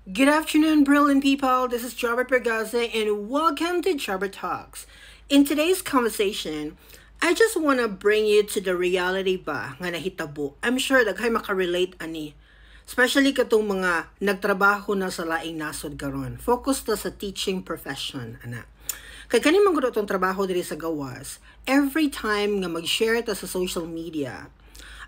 Good afternoon, brilliant people. This is Jobber Pergaza, and welcome to Jobber Talks. In today's conversation, I just want to bring you to the reality ba nga nahitabo. I'm sure daghay makarelate ani. Especially katong mga nagtrabaho na sa laing nasod karon. Focus ta sa teaching profession, ana. Kay kani man gud tong trabaho diri sa gawas, every time nga mag-share ta sa social media,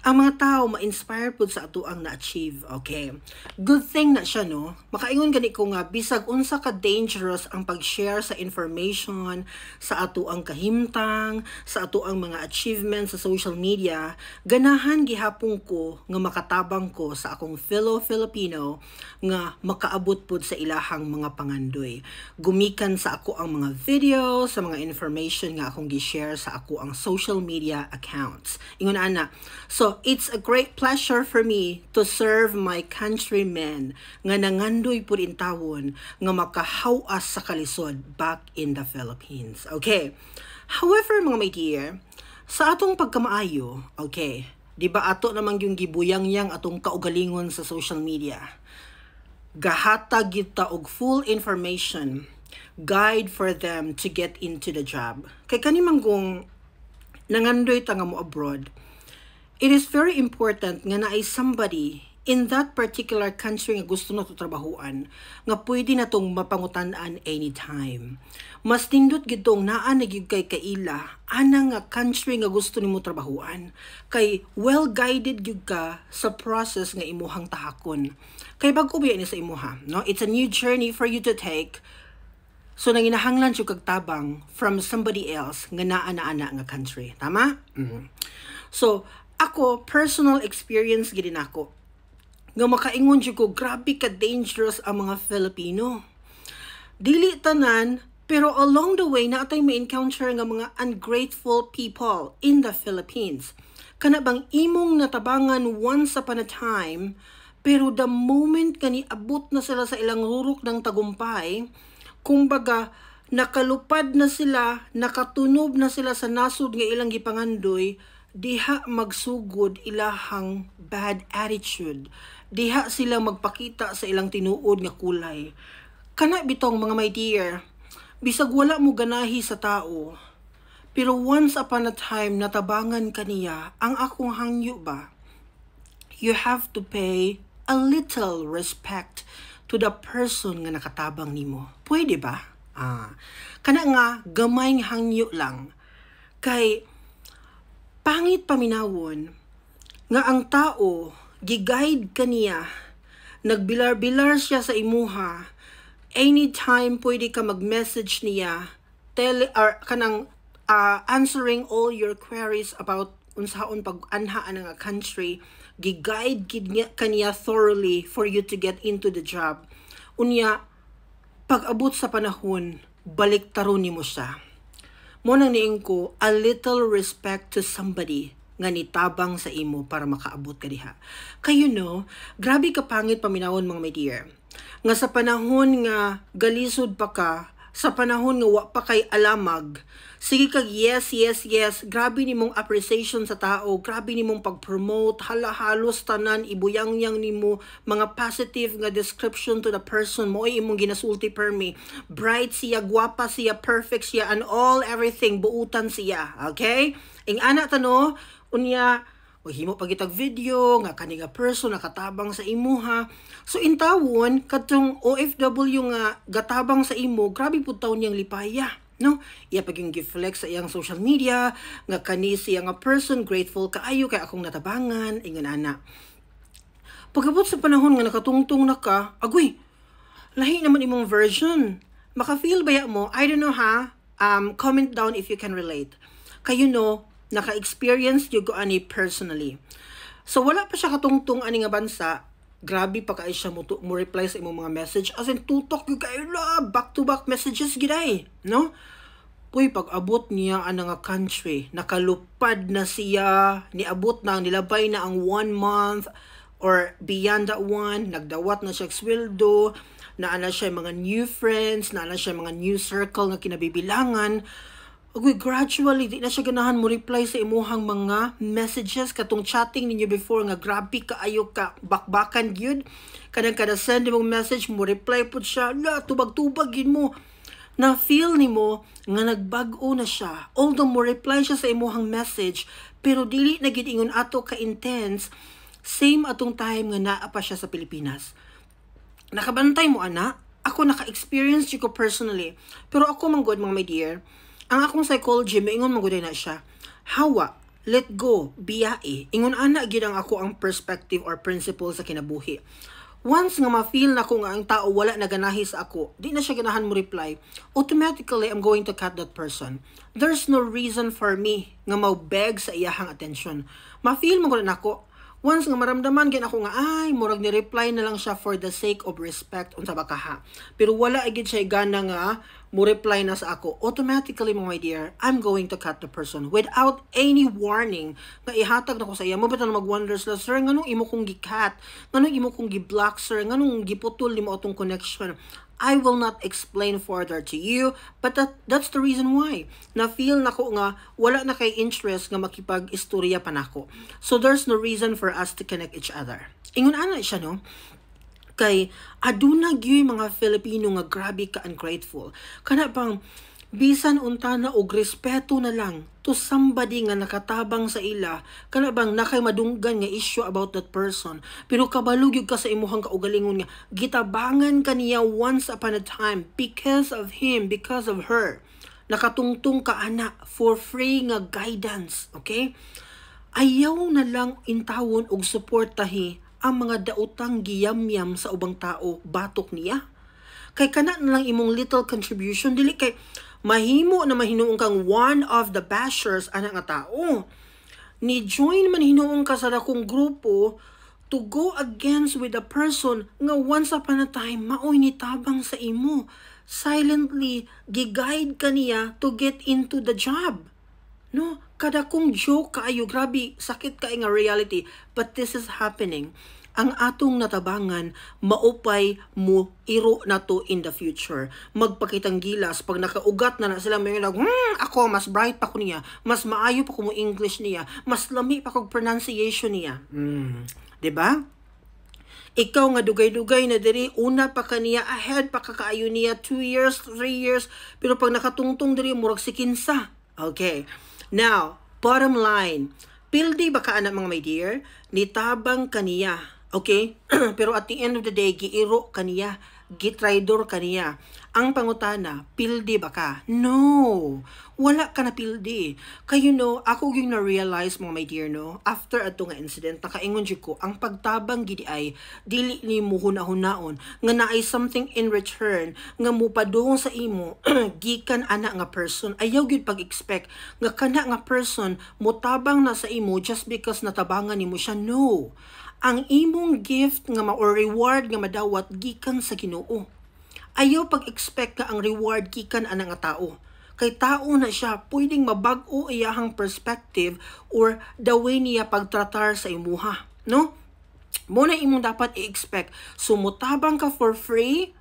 ang mga tao ma-inspire pud sa ato ang na-achieve, okay? Good thing na siya, no? Makaingon gani ko nga, bisag unsa ka dangerous ang pag-share sa information, sa ato ang kahimtang, sa ato ang mga achievements sa social media, ganahan gihapon ko nga makatabang ko sa akong fellow Filipino nga makaabot pud sa ilahang mga pangandoy. Gumikan sa ako ang mga videos, sa mga information nga akong gi-share sa ako ang social media accounts. Ingon ana. So, it's a great pleasure for me to serve my countrymen nga nangandoy pud in tawon nga makahawas sa kalisod back in the Philippines. Okay. However, mga my dear, sa atong pagkamaayo, okay, di ba ato namang yung gibuyang-yang atong kaugalingon sa social media? Gahatag kita og full information, guide for them to get into the job. Kay kanimang kung nangandoy ta nga mo abroad, it is very important nga naay somebody in that particular country nga gusto na to trabahuan nga pwede na tong mapangutan-an anytime. Mas nindot gitong naa na gyud kay kaila ana nga country nga gusto nimo trabahuan kay well guided gyud ka sa process nga imuhang tahakon. Kay bag-o ba ni sa imuha, no? It's a new journey for you to take. So nanginahanglan siya kag tabang from somebody else nga naa na ana nga country. Tama? So ako, personal experience gid nako. Nga makaingon jud ko, grabe ka dangerous ang mga Filipino. Dili tanan, pero along the way natay ma-encounter nga mga ungrateful people in the Philippines. Kana bang imong natabangan once upon a time, pero the moment kani abot na sila sa ilang rurok ng tagumpay, kumbaga nakalupad na sila, nakatunob na sila sa nasod nga ilang gipangandoy, diha magsugod ilahang bad attitude. Diha sila magpakita sa ilang tinuod nga kulay. Kana bitong mga my dear, bisag wala mo ganahi sa tao, pero once upon a time natabangan kaniya, ang akong hangyo ba, you have to pay a little respect to the person nga nakatabang nimo. Pwede ba? Kana nga gamay nga hangyo lang. Kay pangit paminawon nga ang tao gi-guide kaniya, nagbilar-bilar siya sa imuha, anytime pwede ka mag-message niya, kanang answering all your queries about unsaon pag-anhaan nga country, gi-guide kaniya thoroughly for you to get into the job. Unya, pag-abot sa panahon, balik taron nimo siya. Mo nang niing ko, a little respect to somebody nga nitabang sa imo para makaabot ka diha. Kayo no, grabe ka pangit paminawon mga my dear. Nga sa panahon nga galisod pa ka, sa panahon nga wa pa kay alamag, sige kag yes, grabe nimong appreciation sa tao, grabe nimong pag-promote, halos tanan, ibuyang-yang nimo, mga positive nga description to the person mo, ay imong ginasulti permi, bright siya, gwapa siya, perfect siya, and everything, buutan siya, okay? Ing anak tano, unya, himo pagitag video nga kani nga person nakatabang sa imuha. So in tawon katong OFW nga gatabang sa imo, grabe pud taw niyang lipaya, no? Iya pag yung gi-flex sa iyang social media nga kani siya nga person grateful kaayo kay akong natabangan ingon ana. Pagabot sa panahon nga nakatungtong na ka, agoy, lahi naman imong version. Maka-feel ba mo? I don't know ha. Comment down if you can relate. Kayo no, naka-experience yung ko ani personally. So wala pa siya katungtong ani nga bansa, grabe pa kay siya mo reply sa imong mga message, as in tutok yung kayo back to back messages giday, no? Uy, pag-abot niya ang nga country, nakalupad na siya, niabot na, nilabay na ang 1 month, or beyond that one, nagdawat na siya sweldo, naana siya mga new friends, naana siya mga new circle nga kinabibilangan. Agoy, gradually, di na siya ganahan mo reply sa imuhang mga messages, katong chatting ninyo before nga grabe kaayo ka, bakbakan gyud. Kanang kada send mong message mo, reply po siya, la, tubag-tubag yun mo. Na feel ni mo nga nagbag-o na siya. Although mo reply siya sa imuhang message, pero dili na gid ingon ato ka-intense, same atong time nga naa pa siya sa Pilipinas. Nakabantay mo, ana? Ako naka-experience ko personally. Pero ako manggod, mga my dear, ang akong psychology, maingon manggod na siya. Hawa, let go, biyae. Ingon ana gid ang ako ang perspective or principle sa kinabuhi. Once nga ma-feel na ko nga ang tao wala na ganahi sa ako, di na siya ganahan mo reply, automatically I'm going to cut that person. There's no reason for me nga maubeg sa iyahang attention. Ma-feel mo ko na ako. Once nga maramdaman gid ako nga ay murag ni reply na lang siya for the sake of respect unsa ba kaha. Pero wala gid siya gana nga mo reply na sa ako. Automatically my dear, I'm going to cut the person without any warning. Nga ihatag na ko sa iya mo bitaw mag-wonder sila, sir, nganong imo kong gi-cut? Nganong imo kong gi-block, sir? Nganong giputol nimo atong connection? I will not explain further to you, but that's the reason why. Na-feel na ko nga, wala na kay interest nga makipag-istorya pa nako. So there's no reason for us to connect each other. Ingon ana siya, no? Kay, aduna gyud mga Filipino nga grabe ka ungrateful. Kana bang, bisan unta na og respeto na lang to somebody nga nakatabang sa ila, kana bang nakay madunggan nga issue about that person, pero kabalog ka sa imuhang kaugalingon nga gitabangan kaniya once upon a time because of him, because of her. Nakatungtong ka ana for free nga guidance, okay? Ayaw na lang intawon og suportahi ang mga daotang giyamyam sa ubang tao batok niya. Kay kana na lang imong little contribution, dili kay mahimo na mahinuong kang one of the bashers ana nga tao. Ni join man hinuong ka sa dakong grupo to go against with a person nga once upon a time maoy nitabang sa imo. Silently gi-guide ka niya to get into the job. No, kada kong joke kaayo, grabe, sakit ka nga reality, but this is happening. Ang atong natabangan, maupay mo iro na to in the future. Magpakitang gilas, pag nakaugat na sila, may ako, mas bright pa ko niya, mas maayo pa ko mo English niya, mas lami pa ko pronunciation niya. Diba? Ikaw nga dugay-dugay na diri, una pa kaniya, ahead pa kakaayo niya, 2 years, 3 years, pero pag nakatungtong diri, murag si kinsa. Okay. Now, bottom line, pildi ba ka anak mga my dear? Nitabang kaniya, okay? Pero at the end of the day, giiro kaniya, gitraidor kaniya. Ang pangutana, pildi ba ka? No, wala ka na pildi. Kayo no, ako yung na-realize mga my dear no, after ato nga incident, nakaingon ko, ang pagtabang gidi ay, dili ni mo hunahunahon, nga naay something in return, nga mo padung sa imo, gikan ana nga person, ayaw gyud pag-expect, nga kana nga person, mutabang na sa imo just because natabangan nimo siya, no. Ang imong gift nga or reward nga madawat, gikan sa Ginoo. Ayaw pag-expect ka ang reward gikan ana nga tao. Kay tao na siya, pwedeng mabag-o iyahang perspective or the way niya pagtratar sa imuha. No? Muna imong dapat i-expect. Sumutabang ka for free,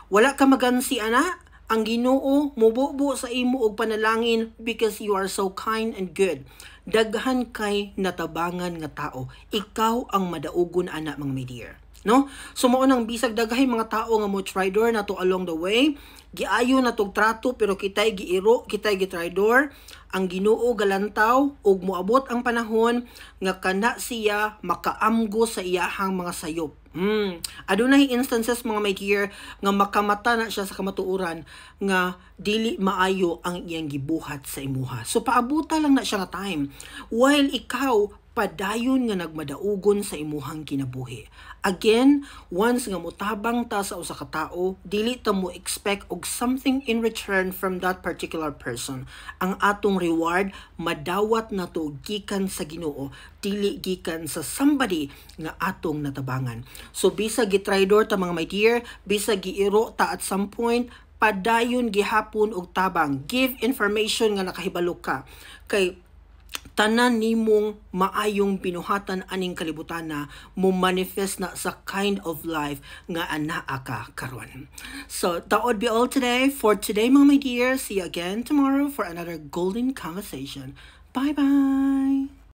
wala ka magansi ana, ang Ginoo mububo sa imo og panalangin because you are so kind and good. Daghan kay natabangan nga tao. Ikaw ang madaugon ana mga my dear. No? So mao nang bisag daghay mga tao nga mo tridor na to along the way, giayo na tog trato pero kitay giiro, kitay gitridor. Ang Ginoo galantaw ug moabot ang panahon nga kana siya makaamgo sa iyahang mga sayop. Adunay instances mga my dear nga makamata na siya sa kamatuoran nga dili maayo ang iyang gibuhat sa imuha. So paabuta lang na siya nga time while ikaw padayon nga nagmadaugon sa imuhang kinabuhi. Again, once nga mutabang ta sa usa ka tawo, dili ta mo expect og something in return from that particular person. Ang atong reward madawat na to gikan sa Ginoo, dili gikan sa somebody nga atong natabangan. So bisag gitridor ta mga my dear, bisag giiro ta at some point, padayon gihapon og tabang. Give information nga nakahibalo ka. Kay tanan nimong maayong binuhatan aning kalibutan na mo manifest na sa kind of life nga anaa ka karon. So that would be all today for today, mga my dear. See you again tomorrow for another golden conversation. Bye bye.